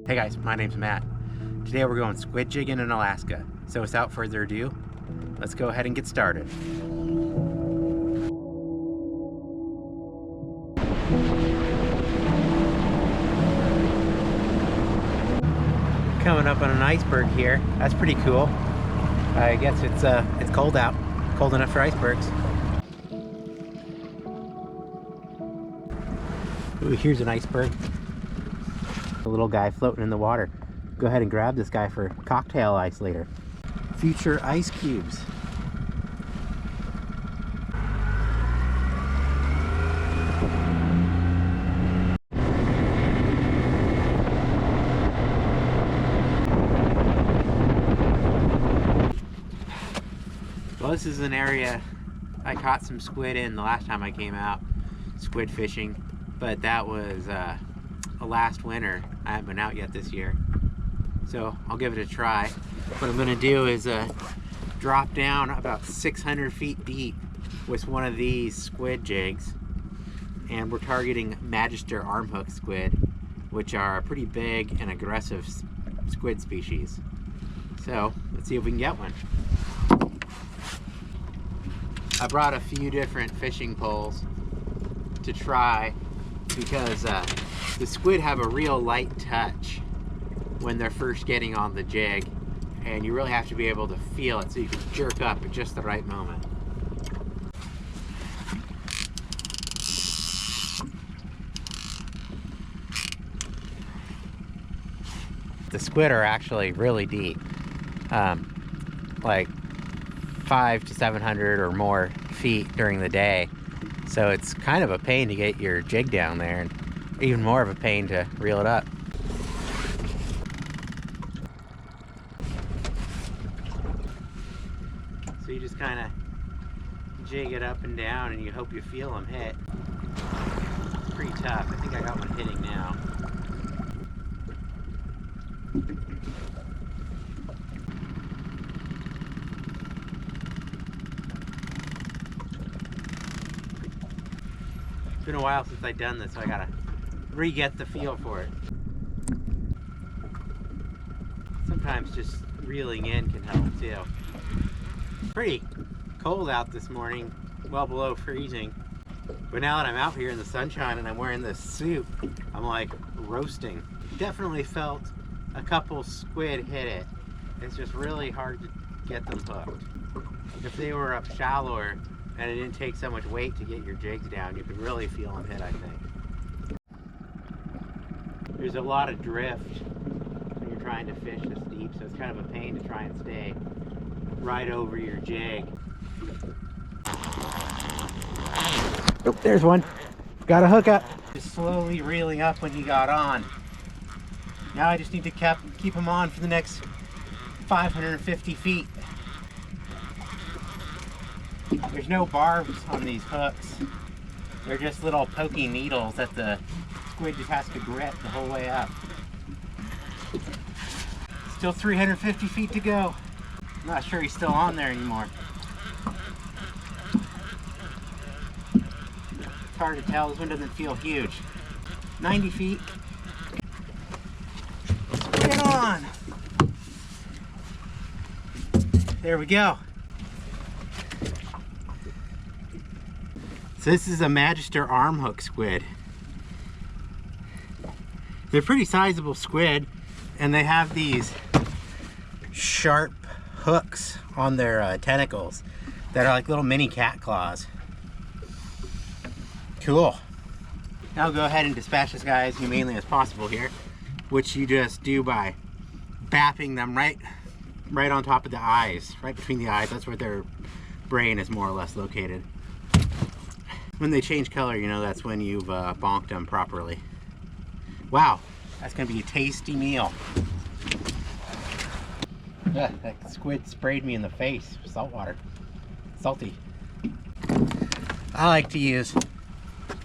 Hey guys, my name's Matt. Today we're going squid jigging in Alaska. So without further ado, let's go ahead and get started. Coming up on an iceberg here. That's pretty cool. I guess it's cold out. Cold enough for icebergs. Ooh, here's an iceberg. A little guy floating in the water. Go ahead and grab this guy for cocktail ice later. Future ice cubes. Well, this is an area I caught some squid in the last time I came out squid fishing, but that was last winter. I haven't been out yet this year, so I'll give it a try. What I'm gonna do is drop down about 600 feet deep with one of these squid jigs, and we're targeting magister armhook squid, which are a pretty big and aggressive squid species. So let's see if we can get one. I brought a few different fishing poles to try because the squid have a real light touch when they're first getting on the jig, and you really have to be able to feel it so you can jerk up at just the right moment. The squid are actually really deep, like 500 to 700 or more feet during the day. So it's kind of a pain to get your jig down there, and even more of a pain to reel it up. So you just kind of jig it up and down and you hope you feel them hit. It's pretty tough. I think I got one hitting now. It's been a while since I've done this, so I gotta re-get the feel for it. Sometimes just reeling in can help too. Pretty cold out this morning, well below freezing. But now that I'm out here in the sunshine and I'm wearing this suit, I'm like roasting. Definitely felt a couple squid hit it. It's just really hard to get them hooked. If they were up shallower and it didn't take so much weight to get your jigs down, you could really feel them hit, I think. There's a lot of drift when you're trying to fish this deep, so it's kind of a pain to try and stay right over your jig. Oh, there's one. Got a hook up. Just slowly reeling up when he got on. Now I just need to keep him on for the next 550 feet. There's no barbs on these hooks. They're just little pokey needles that the squid just has to grip the whole way up. Still 350 feet to go. I'm not sure he's still on there anymore. It's hard to tell. This one doesn't feel huge. 90 feet. Get on! There we go. So this is a magister armhook squid. They're pretty sizable squid, and they have these sharp hooks on their tentacles that are like little mini cat claws. Cool. Now go ahead and dispatch this guy as humanely as possible here, which you just do by bapping them right on top of the eyes, right between the eyes. That's where their brain is more or less located. When they change color, you know that's when you've bonked them properly. Wow, that's gonna be a tasty meal. Yeah, that squid sprayed me in the face with salt water. Salty. I like to use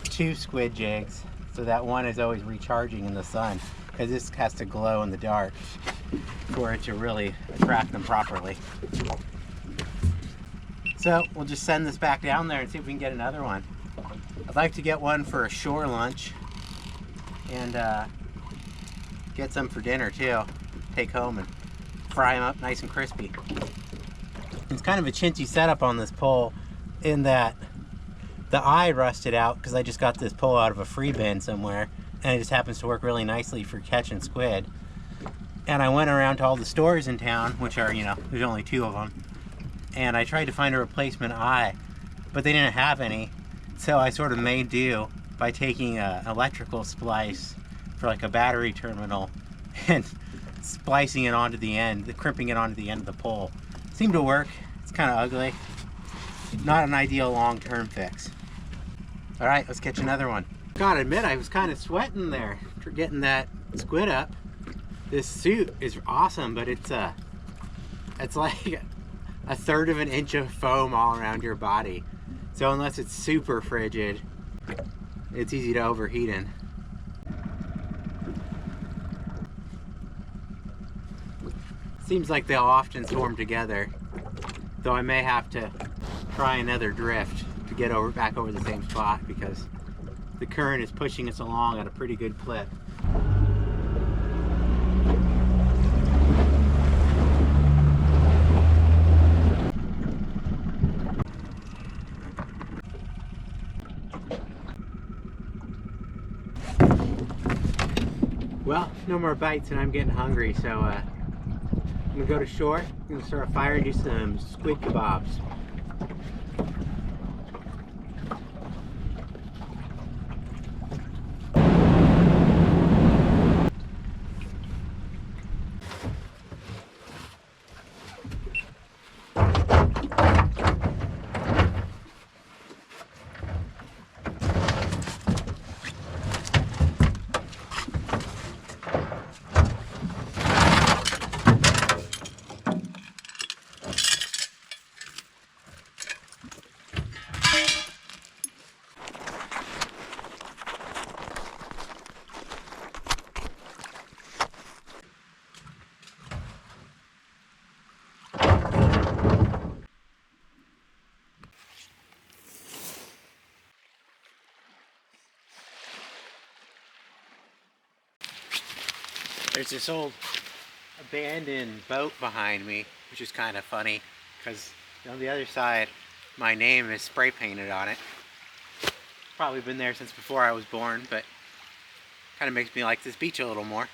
2 squid jigs so that one is always recharging in the sun, because this has to glow in the dark for it to really attract them properly. So we'll just send this back down there and see if we can get another one. I'd like to get one for a shore lunch and get some for dinner too. Take home and fry them up nice and crispy. It's kind of a chintzy setup on this pole in that the eye rusted out because I just got this pole out of a free bin somewhere, and it just happens to work really nicely for catching squid. And I went around to all the stores in town, which are, you know, there's only 2 of them, and I tried to find a replacement eye, but they didn't have any. So I sort of made do by taking an electrical splice for like a battery terminal and splicing it onto the end, crimping it onto the end of the pole. Seemed to work. It's kind of ugly. Not an ideal long-term fix. All right, let's catch another one. Gotta admit, I was kind of sweating there for getting that squid up. This suit is awesome, but it's like a third of an inch of foam all around your body. So unless it's super frigid, it's easy to overheat in. Seems like they'll often swarm together, though I may have to try another drift to get back over the same spot because the current is pushing us along at a pretty good clip. Well, no more bites and I'm getting hungry, so I'm gonna go to shore, I'm gonna start a fire and do some squid kebabs. There's this old abandoned boat behind me, which is kind of funny because on the other side my name is spray painted on it. Probably been there since before I was born, but kind of makes me like this beach a little more.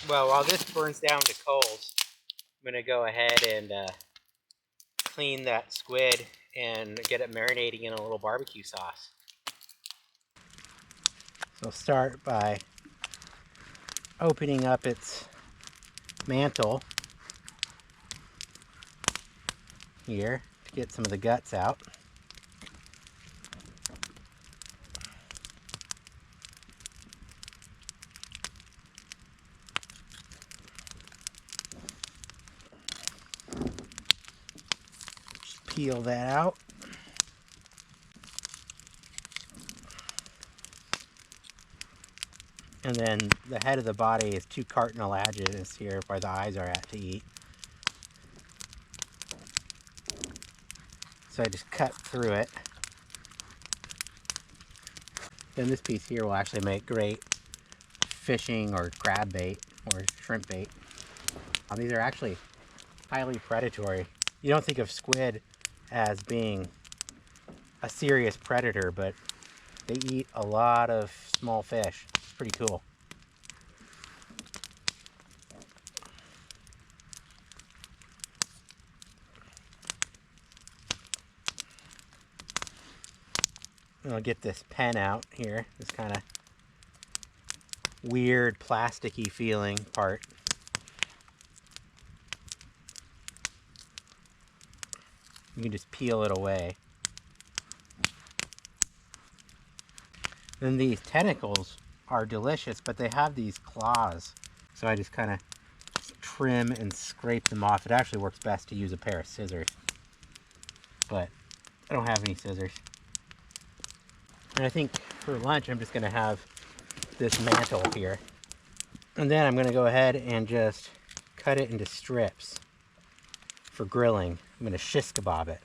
Well, while this burns down to coals, I'm going to go ahead and clean that squid and get it marinating in a little barbecue sauce. So I'll start by opening up its mantle here to get some of the guts out. Peel that out. And then the head of the body is 2 cartilages here where the eyes are at to eat. So I just cut through it. Then this piece here will actually make great fishing or crab bait or shrimp bait. These are actually highly predatory. You don't think of squid as being a serious predator, but they eat a lot of small fish. It's pretty cool. I'll get this pen out here, this kind of weird plasticky feeling part. You can just peel it away. Then these tentacles are delicious, but they have these claws. So I just kind of trim and scrape them off. It actually works best to use a pair of scissors, but I don't have any scissors. And I think for lunch, I'm just gonna have this mantle here. And then I'm gonna go ahead and just cut it into strips for grilling. I'm gonna shish kebab it.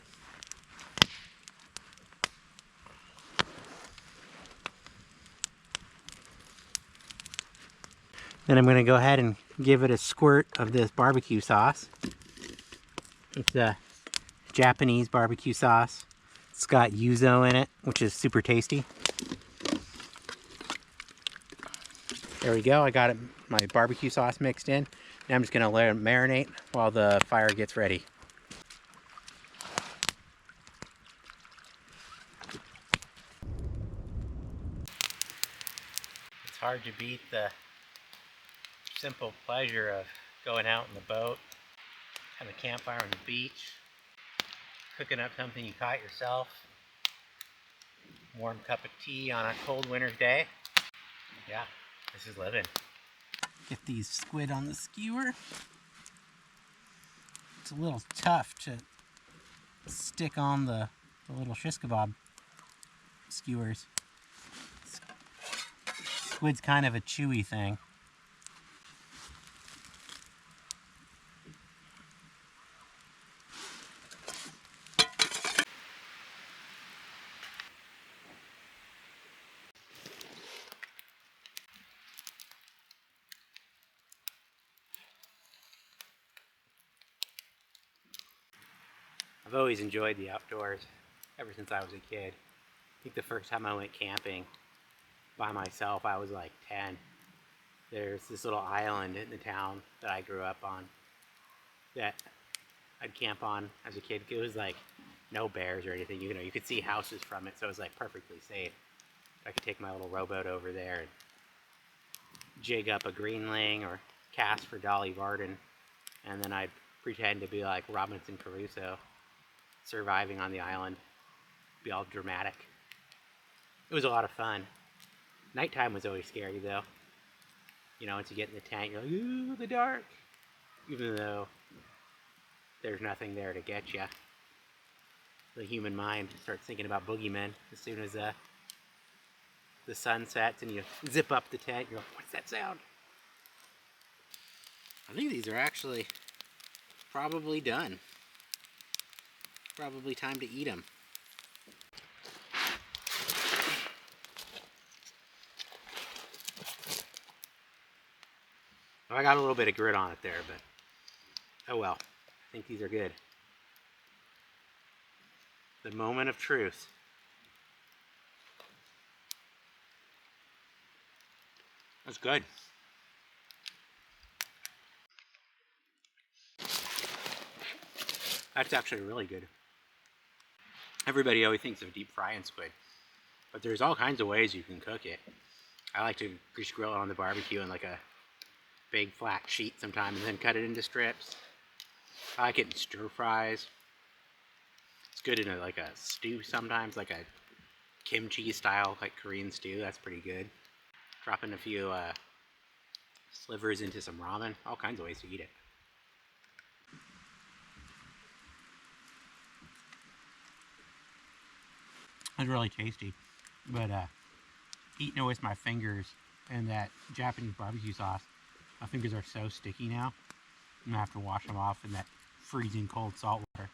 Then I'm gonna go ahead and give it a squirt of this barbecue sauce. It's a Japanese barbecue sauce. It's got yuzu in it, which is super tasty. There we go, I got it, my barbecue sauce mixed in. Now I'm just gonna let it marinate while the fire gets ready. It's hard to beat the simple pleasure of going out in the boat, having a campfire on the beach, cooking up something you caught yourself, warm cup of tea on a cold winter's day. Yeah, this is living. Get these squid on the skewer. It's a little tough to stick on the little shish kebab skewers. Squid's kind of a chewy thing. I've always enjoyed the outdoors ever since I was a kid. I think the first time I went camping by myself, I was like 10. There's this little island in the town that I grew up on that I'd camp on as a kid. It was like no bears or anything, you know, you could see houses from it, so it was like perfectly safe. I could take my little rowboat over there and jig up a greenling or cast for Dolly Varden, and then I'd pretend to be like Robinson Crusoe surviving on the island, be all dramatic. It was a lot of fun. Nighttime was always scary though. You know, once you get in the tent, you're like, ooh, the dark. Even though there's nothing there to get you. The human mind starts thinking about boogeymen as soon as the sun sets and you zip up the tent. You're like, what's that sound? I think these are actually probably done. Probably time to eat them. I got a little bit of grit on it there, but oh well. I think these are good. The moment of truth. That's good. That's actually really good. Everybody always thinks of deep frying squid, but there's all kinds of ways you can cook it. I like to just grill it on the barbecue in like a big flat sheet sometimes and then cut it into strips. I like it in stir fries. It's good in like a stew sometimes, like a kimchi style, like Korean stew. That's pretty good. Dropping a few slivers into some ramen. All kinds of ways to eat it. It's really tasty, but eating it with my fingers and that Japanese barbecue sauce, my fingers are so sticky now. I'm gonna have to wash them off in that freezing cold salt water.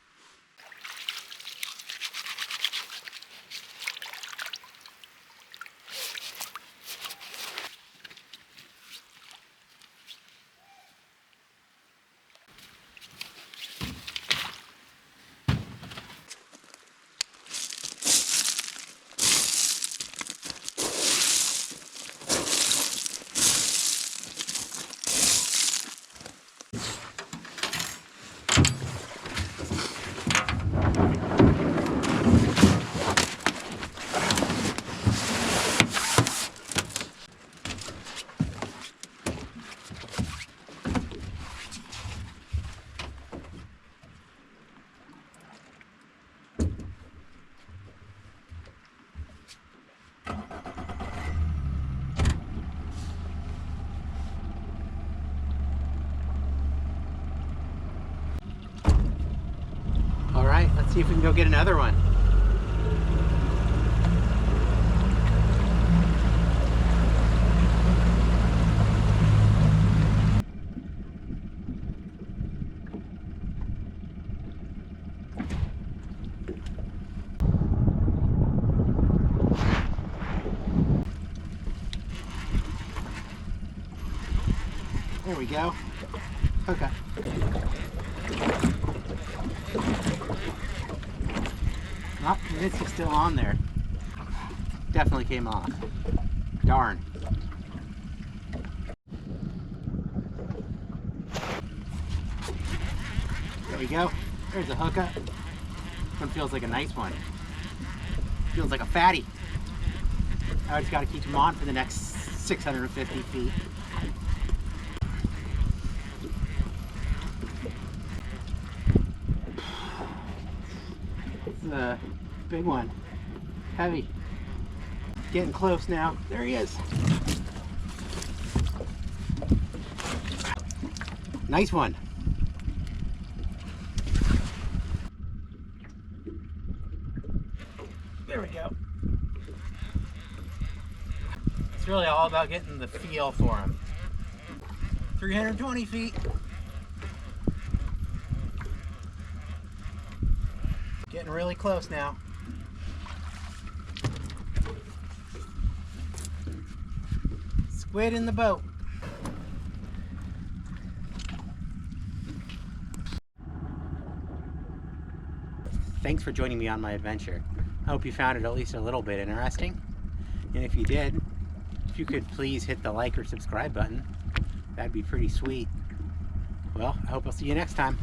if we can go get another one. There we go. Okay. Oh, it's still on there. Definitely came off. Darn. There we go. There's a hookup. One feels like a nice one. Feels like a fatty. I just got to keep them on for the next 650 feet. It's a big one. Heavy. Getting close now. There he is. Nice one. There we go. It's really all about getting the feel for him. 320 feet. Getting really close now. Squid in the boat. Thanks for joining me on my adventure. I hope you found it at least a little bit interesting. And if you did, if you could please hit the like or subscribe button, that'd be pretty sweet. Well, I hope I'll see you next time.